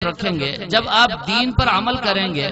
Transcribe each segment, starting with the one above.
رکھیں گے، جب آپ دین پر عمل کریں گے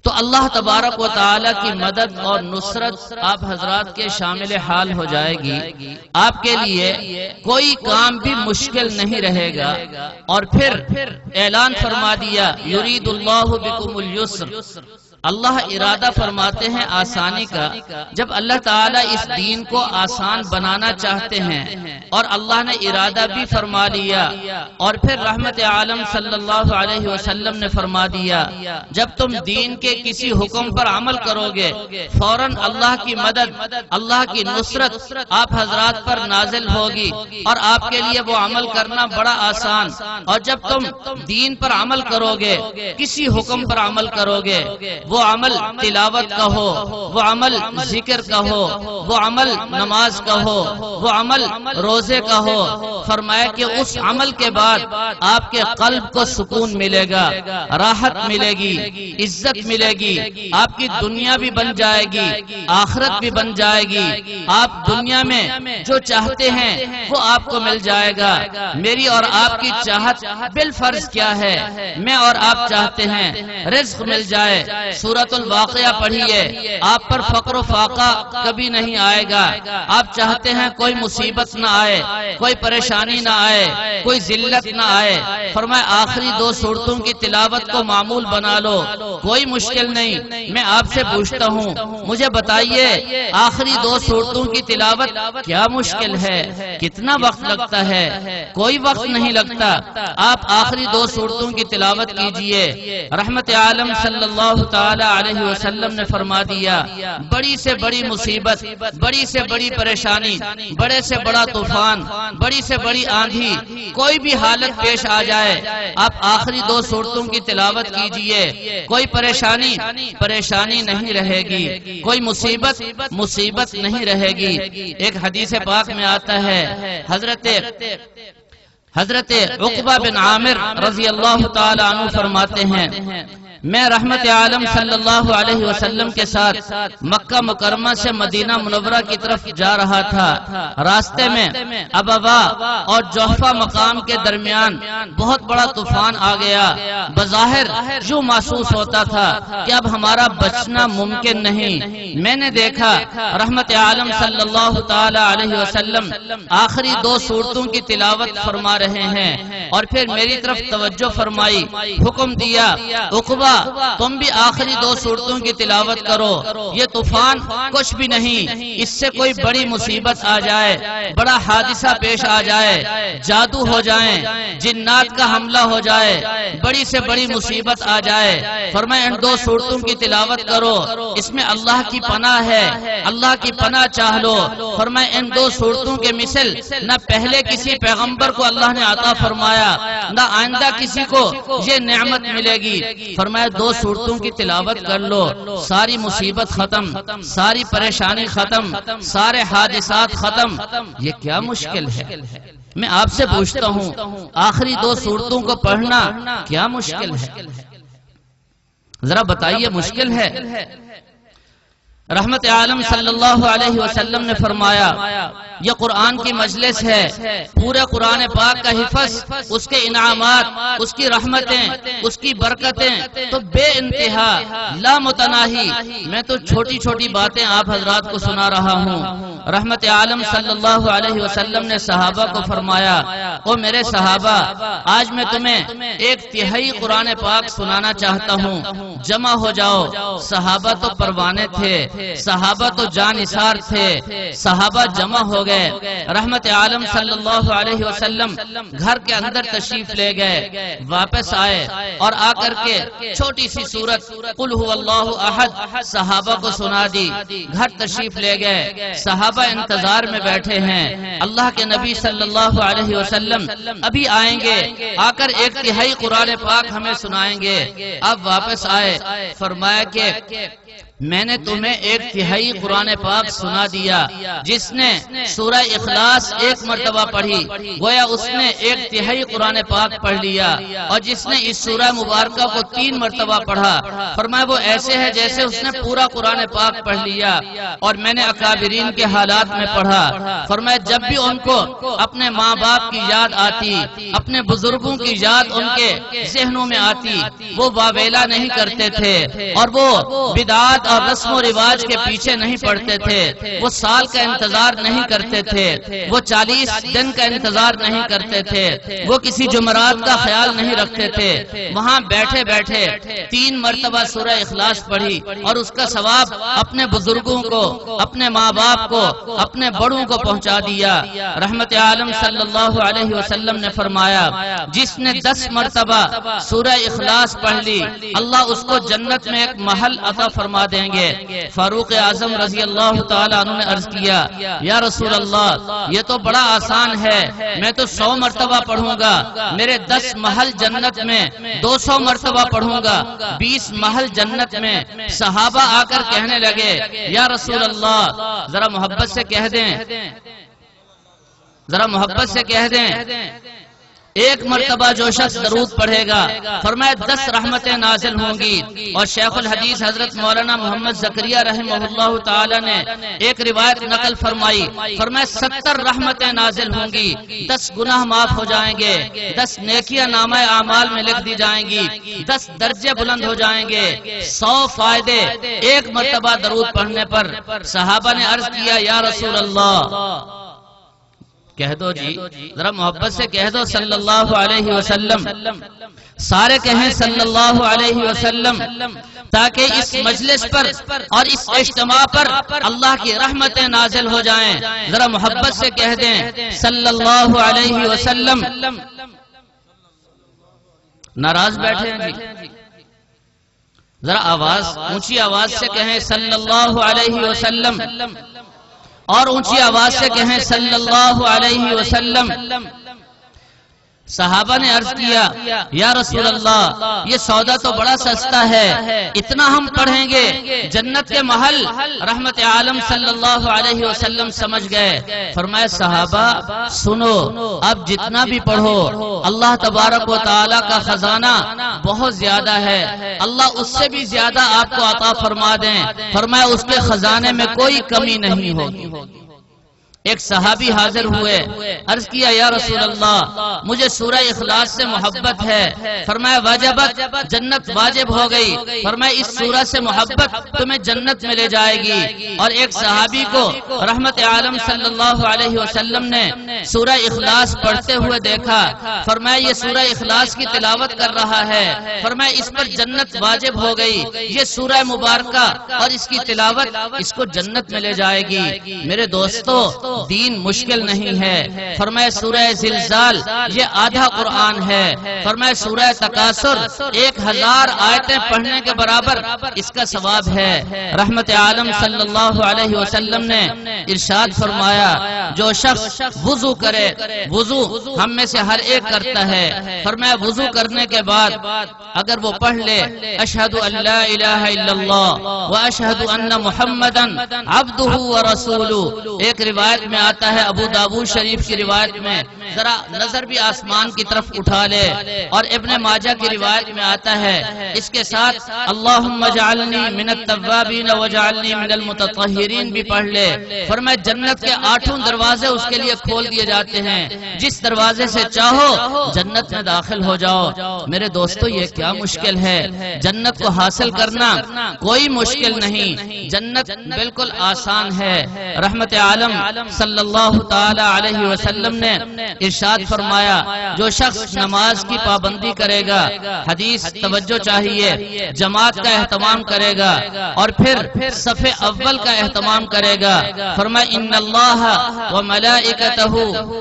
تو اللہ تبارک و تعالی کی مدد اور نصرت آپ حضرات کے شامل حال ہو جائے گی. آپ کے لیے کوئی کام بھی مشکل نہیں رہے گا. اور پھر اعلان فرما دیا یرید اللہ بکم اليسر، اللہ ارادہ فرماتے ہیں آسانی کا. جب اللہ تعالیٰ اس دین کو آسان بنانا چاہتے ہیں اور اللہ نے ارادہ بھی فرما لیا، اور پھر رحمت عالم صلی اللہ علیہ وسلم نے فرما دیا جب تم دین کے کسی حکم پر عمل کرو گے فوراً اللہ کی مدد، اللہ کی نصرت آپ حضرات پر نازل ہوگی اور آپ کے لیے وہ عمل کرنا بڑا آسان. اور جب تم دین پر عمل کرو گے، کسی حکم پر عمل کرو گے، وہ عمل تلاوت کا ہو، وہ عمل ذکر کا ہو، وہ عمل نماز کا ہو، وہ عمل روزے کا ہو، فرمایا کہ اس عمل کے بعد آپ کے قلب کو سکون ملے گا، راحت ملے گی، عزت ملے گی، آپ کی دنیا بھی بن جائے گی، آخرت بھی بن جائے گی. آپ دنیا میں جو چاہتے ہیں وہ آپ کو مل جائے گا. میری اور آپ کی چاہت بالفرض کیا ہے؟ میں اور آپ چاہتے ہیں رزق مل جائے. سورۃ الواقعہ پڑھیے، آپ پر فقر و فاقہ کبھی نہیں آئے گا. آپ چاہتے ہیں کوئی مصیبت نہ آئے، کوئی پریشانی نہ آئے، کوئی ذلت نہ آئے. فرمایا آخری 2 سورتوں کی تلاوت کو معمول بنا لو، کوئی مشکل نہیں. میں آپ سے پوچھتا ہوں، مجھے بتائیے آخری 2 سورتوں کی تلاوت کیا مشکل ہے؟ کتنا وقت لگتا ہے؟ کوئی وقت نہیں لگتا. آپ آخری 2 سورتوں کی تلاوت کیجئے. رحمت عالم صلی اللہ تعالی علیہ وسلم نے فرما دیا بڑی سے بڑی مصیبت، بڑی سے بڑی پریشانی، بڑے سے بڑا طوفان، بڑی سے بڑی آندھی، کوئی بھی حالت پیش آ جائے، آپ آخری 2 سورتوں کی تلاوت کیجئے. کوئی پریشانی نہیں رہے گی، کوئی مصیبت نہیں رہے گی. ایک حدیث پاک میں آتا ہے حضرت عقبہ بن عامر رضی اللہ تعالی عنہ فرماتے ہیں میں رحمت عالم صلی اللہ علیہ وسلم کے ساتھ مکہ مکرمہ سے مدینہ منورہ کی طرف جا رہا تھا. راستے میں ابوا اور جوحفہ مقام کے درمیان بہت بڑا طوفان آ گیا. بظاہر جو محسوس ہوتا تھا کہ اب ہمارا بچنا ممکن نہیں. میں نے دیکھا رحمت عالم صلی اللہ تعالی علیہ وسلم آخری 2 سورتوں کی تلاوت فرما رہے ہیں اور پھر میری طرف توجہ فرمائی، حکم دیا عقبہ تم بھی آخری 2 سورتوں کی تلاوت کرو. یہ طوفان کچھ بھی نہیں، اس سے کوئی بڑی مصیبت آ جائے، بڑا حادثہ پیش آ جائے، جادو ہو جائیں، جنات کا حملہ ہو جائے، بڑی سے بڑی مصیبت آ جائے. فرمایا ان 2 سورتوں کی تلاوت کرو، اس میں اللہ کی پناہ ہے، اللہ کی پناہ چاہ لو. فرمایا ان 2 سورتوں کے مثل نہ پہلے کسی پیغمبر کو اللہ نے عطا فرمایا، نہ آئندہ کسی کو یہ نعمت ملے گی. فرمایا 2 سورتوں کی تلاوت کر لو، ساری مصیبت ختم، ساری پریشانی ختم، سارے حادثات ختم. یہ کیا مشکل ہے؟ میں آپ سے پوچھتا ہوں آخری 2 سورتوں کو پڑھنا کیا مشکل ہے؟ ذرا بتائیے مشکل ہے؟ رحمت عالم صلی اللہ علیہ وسلم نے فرمایا یہ قرآن کی مجلس ہے، پورے قرآن پاک کا حفظ، اس کے انعامات، اس کی رحمتیں، اس کی برکتیں تو بے انتہا لا متناہی. میں تو چھوٹی چھوٹی باتیں آپ حضرات کو سنا رہا ہوں. رحمت عالم صلی اللہ علیہ وسلم نے صحابہ کو فرمایا او میرے صحابہ آج میں تمہیں 1/3 قرآن پاک سنانا چاہتا ہوں، جمع ہو جاؤ. صحابہ تو پروانے تھے، صحابہ تو جانثار تھے، صحابہ جمع ہو گئے. رحمت عالم صلی اللہ علیہ وسلم گھر کے اندر تشریف لے گئے، واپس آئے اور آ کر کے چھوٹی سی سورت قل هو اللہ احد صحابہ کو سنا دی. گھر تشریف لے گئے، صحابہ انتظار میں بیٹھے ہیں، اللہ کے نبی صلی اللہ علیہ وسلم ابھی آئیں گے، آ کر 1/3 قرآن پاک ہمیں سنائیں گے. اب واپس آئے، فرمایا کہ میں نے تمہیں ایک تہائی قرآن پاک سنا دیا، جس نے سورہ اخلاص ایک مرتبہ پڑھی گویا اس نے ایک تہائی قرآن پاک پڑھ لیا، اور جس نے اس سورہ مبارکہ کو 3 مرتبہ پڑھا فرمایا وہ ایسے ہے جیسے اس نے پورا قرآن پاک پڑھ لیا۔ اور میں نے اکابرین کے حالات میں پڑھا، فرمایا جب بھی ان کو اپنے ماں باپ کی یاد آتی، اپنے بزرگوں کی یاد ان کے ذہنوں میں آتی، وہ واویلا نہیں کرتے تھے اور وہ بدعات اور رسم و رواج کے پیچھے نہیں پڑتے تھے، وہ سال کا انتظار نہیں کرتے تھے، وہ 40 دن کا انتظار نہیں کرتے تھے، وہ کسی جمعرات کا خیال نہیں رکھتے تھے، وہاں بیٹھے بیٹھے 3 مرتبہ سورہ اخلاص پڑھی اور اس کا ثواب اپنے بزرگوں کو، اپنے ماں باپ کو، اپنے بڑوں کو پہنچا دیا۔ رحمت عالم صلی اللہ علیہ وسلم نے فرمایا جس نے 10 مرتبہ سورہ اخلاص پڑھ لی اللہ اس کو جنت میں ایک محل عطا فرما دیں گے۔ فاروق اعظم رضی اللہ تعالیٰ عنہ نے عرض کیا یا رسول اللہ یہ تو بڑا آسان ہے، میں تو 100 مرتبہ پڑھوں گا، میرے 10 محل جنت میں، 200 مرتبہ پڑھوں گا 20 محل جنت میں۔ صحابہ آ کر کہنے لگے یا رسول اللہ ذرا محبت سے کہہ دیں، ذرا محبت سے کہہ دیں، ایک مرتبہ جو شخص درود پڑھے گا فرمایا 10 رحمتیں نازل ہوں گی۔ اور شیخ الحدیث حضرت مولانا محمد زکریا رحمہ اللہ تعالی نے ایک روایت نقل فرمائی، فرمایا 70 رحمتیں نازل ہوں گی، 10 گناہ معاف ہو جائیں گے، 10 نیکیاں نامہ اعمال میں لکھ دی جائیں گی، 10 درجے بلند ہو جائیں گے، 100 فائدے ایک مرتبہ درود پڑھنے پر۔ صحابہ نے عرض کیا یا رسول اللہ کہہ دو جی، ذرا محبت سے کہہ دو صلی اللہ علیہ وسلم، سارے کہیں صلی اللہ علیہ وسلم، تاکہ اس مجلس پر اور اس اجتماع پر اللہ کی رحمتیں نازل ہو جائیں۔ ذرا محبت سے کہہ دیں صلی اللہ علیہ وسلم۔ ناراض بیٹھے ہیں جی، ذرا آواز اونچی آواز سے کہیں صلی اللہ علیہ وسلم، اور اونچی آواز سے کہیں صلی اللہ علیہ وسلم۔ صحابہ نے عرض کیا یا رسول اللہ یہ سودا تو بڑا سستا ہے، اتنا ہم پڑھیں گے جنت کے محل۔ رحمت عالم صلی اللہ علیہ وسلم سمجھ گئے، فرمایا صحابہ سنو اب جتنا بھی پڑھو اللہ تبارک و تعالی کا خزانہ بہت زیادہ ہے، اللہ اس سے بھی زیادہ آپ کو عطا فرما دیں، فرمایا اس کے خزانے میں کوئی کمی نہیں ہوگی۔ ایک صحابی حاضر ہوئے، عرض کیا یا رسول اللہ مجھے سورہ اخلاص سے محبت ہے، فرمایا واجبت جنت واجب ہو گئی، فرمایا اس سورہ سے محبت تمہیں جنت میں لے جائے گی۔ اور ایک صحابی کو رحمت عالم صلی اللہ علیہ وسلم نے سورہ اخلاص پڑھتے ہوئے دیکھا، فرمایا یہ سورہ اخلاص کی تلاوت کر رہا ہے، فرمایا اس پر جنت واجب ہو گئی، یہ سورہ مبارکہ اور اس کی تلاوت اس کو جنت میں لے جائے گی۔ میرے دوستو دین مشکل نہیں ہے، فرمایا سورہ زلزال یہ آدھا قرآن ہے، فرمایا سورہ تکاثر 1000 آیتیں پڑھنے کے برابر اس کا ثواب ہے۔ رحمت عالم صلی اللہ علیہ وسلم نے ارشاد فرمایا جو شخص وضو کرے، وضو ہم میں سے ہر ایک کرتا ہے، فرمایا وضو کرنے کے بعد اگر وہ پڑھ لے اشہد ان لا الہ الا اللہ واشہد ان محمدا عبدہ ورسولہ، ایک روایت میں آتا ہے ابو داؤد شریف کی روایت میں، ذرا نظر بھی آسمان کی طرف اٹھا لے، اور ابن ماجہ کی روایت میں آتا ہے اس کے ساتھ اللہم اجعلنی من التوابین وجعلنی من المتطہرین بھی پڑھ لے، فرمایا جنت کے 8 دروازے اس کے لیے کھول دیے جاتے ہیں، جس دروازے سے چاہو جنت میں داخل ہو جاؤ۔ میرے دوستو یہ کیا مشکل ہے، جنت کو حاصل کرنا کوئی مشکل نہیں، جنت بالکل آسان ہے۔ رحمت عالم صلی اللہ تعالی علیہ وسلم نے ارشاد فرمایا جو شخص نماز کی پابندی کرے گا، حدیث توجہ چاہیے، جماعت کا اہتمام کرے گا اور پھر صف اول کا اہتمام کرے گا، فرمایا ان اللہ وملائکتہ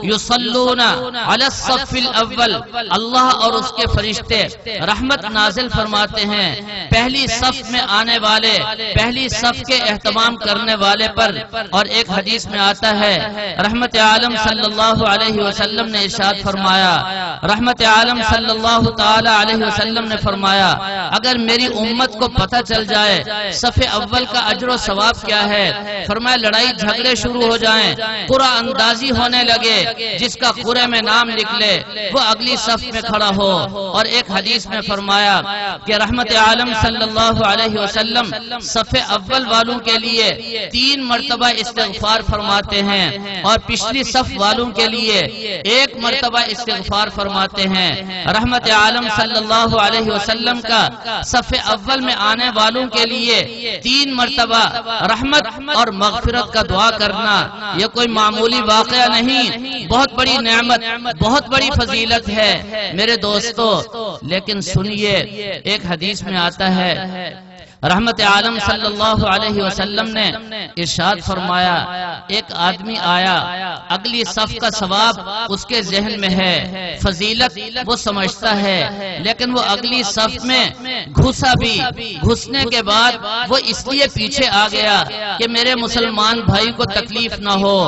یصلون علی الصف الاول، اللہ اور اس کے فرشتے رحمت نازل فرماتے ہیں پہلی صف میں آنے والے، پہلی صف کے اہتمام کرنے والے پر۔ اور ایک حدیث میں آتا ہے رحمت عالم صلی اللہ علیہ وسلم نے ارشاد فرمایا، رحمت عالم صلی اللہ تعالی علیہ وسلم نے فرمایا اگر میری امت کو پتہ چل جائے صف اول کا اجر و ثواب کیا ہے، فرمایا لڑائی جھگڑے شروع ہو جائیں، قرعہ اندازی ہونے لگے، جس کا قرعے میں نام نکلے وہ اگلی صف میں کھڑا ہو۔ اور ایک حدیث میں فرمایا کہ رحمت عالم صلی اللہ علیہ وسلم صف اول والوں کے لیے 3 مرتبہ استغفار فرماتے ہیں اور پچھلی صف والوں کے لیے 1 مرتبہ استغفار فرماتے ہیں۔ رحمت عالم صلی اللہ علیہ وسلم کا صف اول میں آنے والوں کے لیے 3 مرتبہ رحمت اور مغفرت کا دعا کرنا یہ کوئی معمولی واقعہ نہیں، بہت بڑی نعمت، بہت بڑی فضیلت ہے میرے دوستو۔ لیکن سنیے، ایک حدیث میں آتا ہے رحمت عالم صلی اللہ علیہ وسلم نے ارشاد فرمایا ایک آدمی آیا، اگلی صف کا ثواب اس کے ذہن میں ہے، فضیلت وہ سمجھتا ہے، لیکن وہ اگلی صف میں گھسا بھی، گھسنے کے بعد وہ اس لیے پیچھے آ گیا کہ میرے مسلمان بھائی کو تکلیف نہ ہو،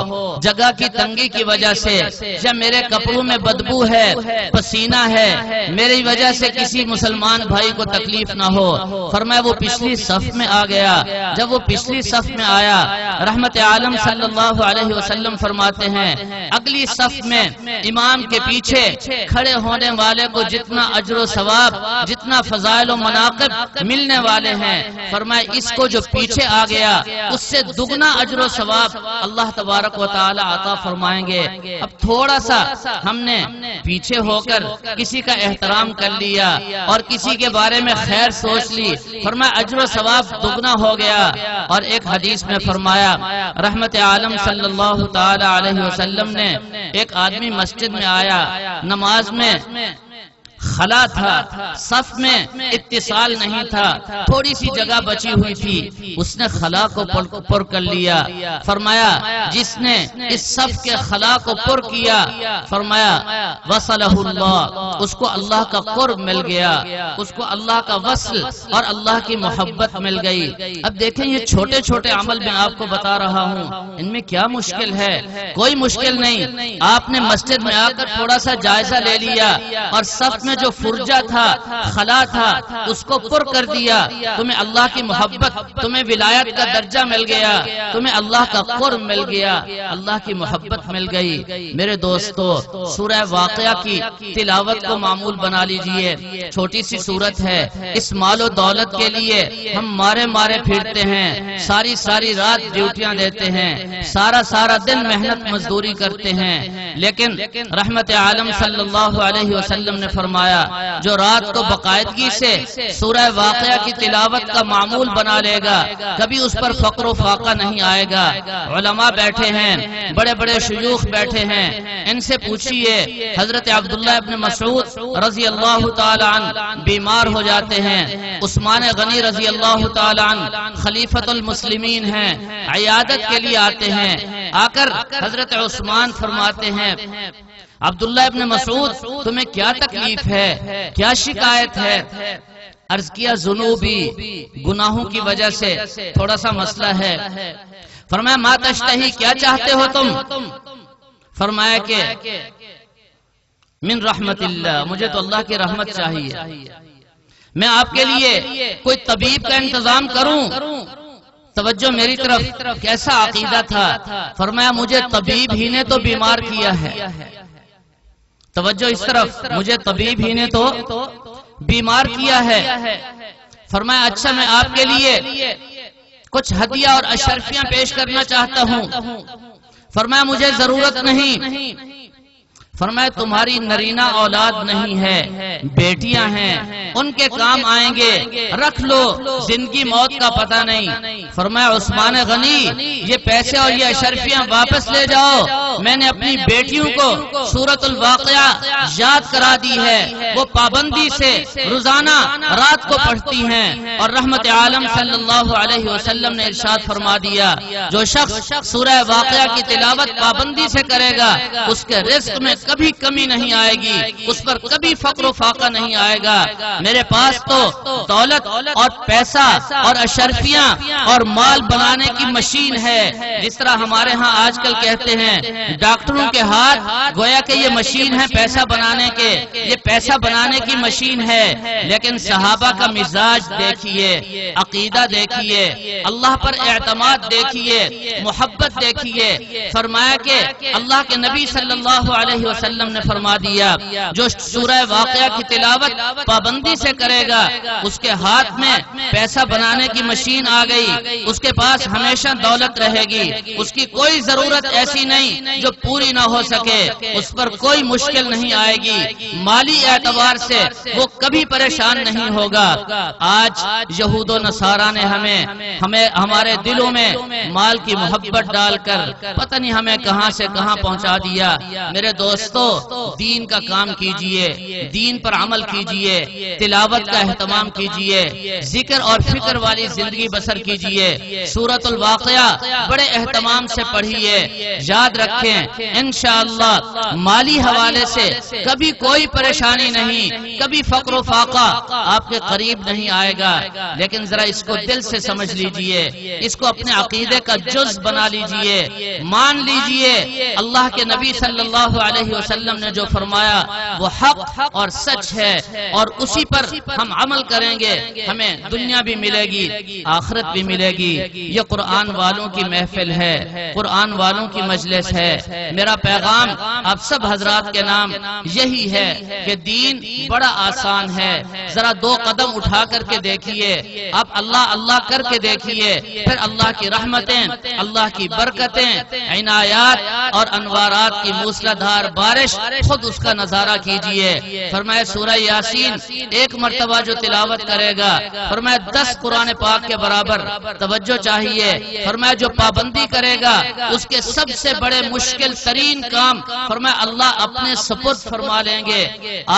جگہ کی تنگی کی وجہ سے، یا میرے کپڑوں میں بدبو ہے، پسینہ ہے، میری وجہ سے کسی مسلمان بھائی کو تکلیف نہ ہو۔ فرمایا وہ پچھلی صف میں آ گیا۔ جب وہ پچھلی صف میں آیا، رحمت عالم صلی اللہ علیہ وسلم فرماتے ہیں اگلی صف میں امام کے پیچھے کھڑے ہونے والے کو جتنا اجر و ثواب، جتنا فضائل و مناقب ملنے والے ہیں، فرمایا اس کو جو پیچھے آ گیا اس سے دگنا اجر و ثواب اللہ تبارک و تعالی عطا فرمائیں گے۔ اب تھوڑا سا ہم نے پیچھے ہو کر کسی کا احترام کر لیا اور کسی کے بارے میں خیر سوچ لی، فرمایا اجر و ثواب دگنا ہو گیا۔ اور ایک حدیث میں فرمایا رحمت عالم صلی اللہ تعالی علیہ وسلم نے ایک آدمی مسجد میں آیا، نماز میں خلا تھا، صف میں اتصال نہیں تھا، تھوڑی سی جگہ بچی ہوئی تھی، اس نے خلا کو پر کر لیا۔ فرمایا جس نے اس صف کے خلا کو پر کیا، فرمایا وصلہ اللہ، اس کو اللہ کا قرب مل گیا، اس کو اللہ کا وصل اور اللہ کی محبت مل گئی۔ اب دیکھیں یہ چھوٹے چھوٹے عمل میں آپ کو بتا رہا ہوں، ان میں کیا مشکل ہے؟ کوئی مشکل نہیں۔ آپ نے مسجد میں آ کر تھوڑا سا جائزہ لے لیا اور صف میں جو فرجہ تھا، خلا تھا، اس کو پر کر دیا، تمہیں اللہ کی محبت، تمہیں ولایت کا درجہ مل گیا، تمہیں اللہ کا قرب مل گیا، اللہ کی محبت مل گئی۔ میرے دوستو سورہ واقعہ کی تلاوت کو معمول بنا لیجئے، چھوٹی سی سورت ہے، اس مال و دولت کے لیے ہم مارے مارے پھرتے ہیں، ساری ساری رات ڈیوٹیاں دیتے ہیں، سارا دن محنت مزدوری کرتے ہیں، لیکن رحمت عالم صلی اللہ علیہ وسلم نے فرمایا جو رات کو باقاعدگی سے سورہ واقعہ کی تلاوت کا معمول بنا لے گا، کبھی اس پر فقر و فاقہ نہیں آئے گا۔ علماء بیٹھے ہیں، بڑے بڑے شیوخ بیٹھے ہیں، ان سے پوچھئے حضرت عبداللہ ابن مسعود رضی اللہ تعالی عنہ بیمار ہو جاتے ہیں، عثمان غنی رضی اللہ تعالی عنہ خلیفۃ المسلمین ہیں، عیادت کے لیے آتے ہیں، آ کر حضرت عثمان فرماتے ہیں عبداللہ ابن مسعود تمہیں کیا تکلیف ہے، کیا شکایت ہے؟ عرض کیا ذنوبی، گناہوں کی وجہ سے تھوڑا سا مسئلہ ہے۔ فرمایا ما تشتہی، کیا چاہتے ہو تم؟ فرمایا کہ من رحمت اللہ، مجھے تو اللہ کی رحمت چاہیے، میں آپ کے لیے کوئی طبیب کا انتظام کروں؟ توجہ میری طرف، کیسا عقیدہ تھا؟ فرمایا مجھے طبیب ہی نے تو بیمار کیا ہے، توجہ اس طرف، مجھے طبیب ہی نے تو بیمار کیا ہے۔ فرمایا اچھا میں آپ کے لیے کچھ ہدیہ اور اشرفیاں پیش کرنا چاہتا ہوں۔ فرمایا مجھے ضرورت نہیں۔ فرمایا تمہاری نرینہ اولاد نہیں ہے، بیٹیاں ہیں، ان کے کام آئیں گے، رکھ لو، زندگی موت کا پتہ نہیں۔ فرمایا عثمان غنی یہ پیسے اور یہ اشرفیاں واپس لے جاؤ، میں نے اپنی بیٹیوں کو سورۃ الواقعہ یاد کرا دی ہے، وہ پابندی سے روزانہ رات کو پڑھتی ہیں، اور رحمت عالم صلی اللہ علیہ وسلم نے ارشاد فرما دیا جو شخص سورہ واقعہ کی تلاوت پابندی سے کرے گا اس کے رزق میں کبھی کمی نہیں آئے گی، اس پر کبھی فقر و فاقہ نہیں آئے گا۔ میرے پاس تو دولت اور پیسہ اور اشرفیاں اور مال بنانے کی مشین ہے، جس طرح ہمارے ہاں آج کل کہتے ہیں ڈاکٹروں کے ہاتھ گویا کہ یہ مشین ہے پیسہ بنانے کے، یہ پیسہ بنانے کی مشین ہے۔ لیکن صحابہ کا مزاج دیکھیے، عقیدہ دیکھیے، اللہ پر اعتماد دیکھیے، محبت دیکھیے۔ فرمایا کہ اللہ کے نبی صلی اللہ علیہ وسلم نے فرما دیا جو سورہ واقعہ کی تلاوت پابندی سے کرے گا اس کے ہاتھ میں پیسہ بنانے کی مشین آ گئی، اس کے پاس ہمیشہ دولت رہے گی، اس کی کوئی ضرورت ایسی نہیں جو پوری نہ ہو سکے، اس پر کوئی مشکل نہیں آئے گی، مالی اعتبار سے وہ کبھی پریشان نہیں ہوگا۔ آج یہود و نصارہ نے ہمیں ہمارے دلوں میں مال کی محبت ڈال کر پتہ نہیں ہمیں کہاں سے کہاں پہنچا دیا۔ میرے دوستو، دین کا کام کیجئے، دین پر عمل کیجئے، تلاوت کا اہتمام کیجئے، ذکر اور فکر والی زندگی بسر کیجئے، سورۃ الواقعہ بڑے اہتمام سے پڑھیے۔ یاد رکھیں انشاءاللہ مالی حوالے سے کبھی کوئی پریشانی نہیں، کبھی فقر و فاقہ آپ کے قریب نہیں آئے گا، لیکن ذرا اس کو دل سے سمجھ لیجئے، اس کو اپنے عقیدے کا جز بنا لیجئے، مان لیجئے اللہ کے نبی صلی اللہ علیہ وسلم نے جو فرمایا وہ حق اور سچ ہے، اور اسی پر ہم عمل کریں گے، ہمیں دنیا بھی ملے گی، آخرت بھی ملے گی۔ یہ قرآن والوں کی محفل ہے، قرآن والوں کی مجلس ہے۔ میرا پیغام آپ سب حضرات کے نام یہی ہے کہ دین بڑا آسان ہے، ذرا دو قدم اٹھا کر کے دیکھیے، آپ اللہ اللہ کر کے دیکھیے، پھر اللہ کی رحمتیں، اللہ کی برکتیں، عنایات اور انوارات کی موسلادھار بارش خود اس کا نظارہ کیجئے۔ فرمایا سورہ یاسین ایک مرتبہ جو تلاوت کرے گا، فرمایا 10 قرآن پاک کے برابر توجہ چاہیے۔ فرمایا جو پابندی کرے گا اس کے سب سے بڑے مشکل ترین کام فرمایا اللہ اپنے سپرد فرما لیں گے،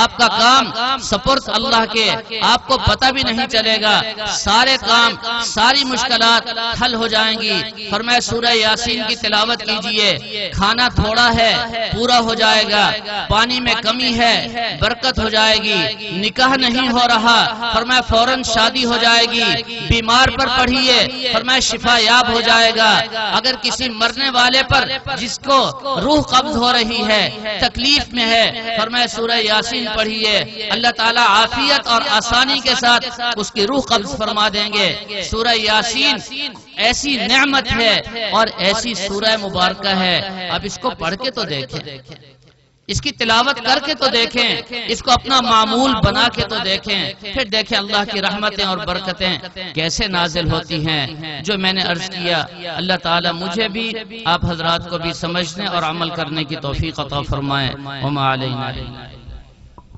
آپ کا کام سپرد اللہ کے، آپ کو پتہ بھی نہیں چلے گا، سارے کام ساری مشکلات حل ہو جائیں گی۔ فرمایا سورہ یاسین کی تلاوت کیجئے، کھانا تھوڑا ہے پورا ہو جائے گا، پانی میں کمی ہے برکت ہو جائے گی، نکاح نہیں ہو رہا فرمایا فوراً شادی ہو جائے گی، بیمار پر پڑھیے فرمایا شفا یاب ہو جائے گا، اگر کسی مرنے والے پر جس کو روح قبض ہو رہی ہے تکلیف میں ہے فرمایا سورہ یاسین پڑھیے، اللہ تعالیٰ عافیت اور آسانی کے ساتھ اس کی روح قبض فرما دیں گے۔ سورہ یاسین ایسی نعمت ہے اور ایسی سورہ مبارکہ ہے، اب اس کو پڑھ کے تو دیکھیں، اس کی تلاوت کر کے تو دیکھیں، اس کو اپنا معمول بنا کے تو دیکھیں، پھر دیکھیں اللہ کی رحمتیں اور برکتیں کیسے نازل ہوتی ہیں۔ جو میں نے عرض کیا اللہ تعالیٰ مجھے بھی آپ حضرات کو بھی سمجھنے اور عمل کرنے کی توفیق عطا فرمائے۔ وما علینا